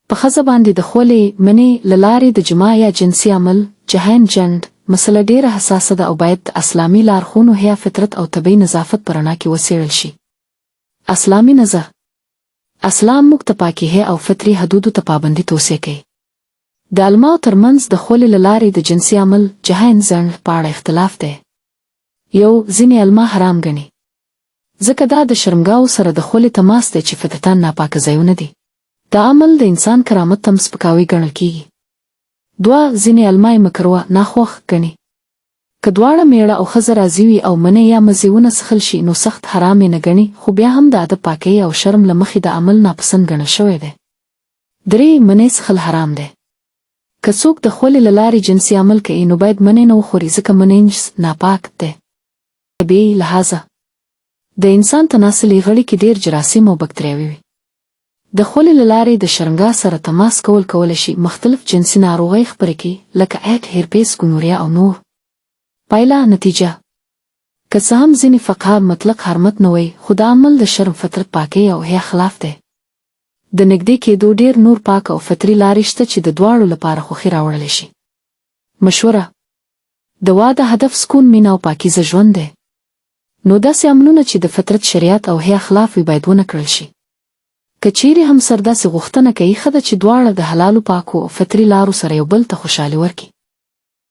په ښځه باندې د خولې منې له لارې د جماع یا جنسي عمل جهین جنډ مسله ډیره حساسه ده او باید د اسلامي لارښوونو یا فطرت او طبیعي نظافت په رڼا کې وڅېړل شي. اسلامي نظر اسلام موږ ته پاکیه او فطري حدودو ته پابندي توصیه کوي. د علماو ترمنځ د خولې له لارې د جنسي عمل جهین جنډ په اړه اختلاف دی. یو ځینې علما حرام ګڼي ځکه دا د شرمګاو سره د خولې تماس دی چې فطرتاً ناپاکه ځایونه دي. دا عمل د انسان کرامت ته سپکاوی ګڼل کیږي. دوه ځینې علما یې مکروه ناخوښ ګڼي. که دواړه میړه او ښځه راضي وي او منې یا مزیونه څښل شي نو سخت حرام یې نه ګڼي، خو بیا هم د ادب پاکۍ او شرم له مخې د عمل ناپسند ګڼل شوی دی. درې منې څښل حرام دی. که څوک د خولې له لارې جنسي عمل کوي نو باید منې نه وخوري ځکه منې ناپاک دی. طبیعي لحاظه د انسان تناسلي غړي کې ډېر جراثیم او بکتریاوې وي. د خولې له لارې د شرمګا سره تماس کولی شي مختلف جنسي ناروغۍ خپرې کړي لکه ایډ، هرپیس، ګونوریا او نور. پایله نتیجه که څه هم ځینې فقها مطلق حرمت نه وایي، خو دا عمل د شرم، فطرت، پاکۍ او حیا خلاف دی. د نږدې کېدو ډېر نور پاک او فطري لارې شته چې د دواړو لپاره خوښي راوړلی شي. مشوره د واده هدف سکون، مینه او پاکیزه ژوند دی. نو داسې عملونه چې د فطرت، شریعت او حیا خلاف وي باید ونه کړل شي. که چیرې همسر داسې غوښتنه کوي، ښه ده چې دواړه د حلالو، پاکو او فطري لارو سره یو بل ته خوشحالي ورکړي.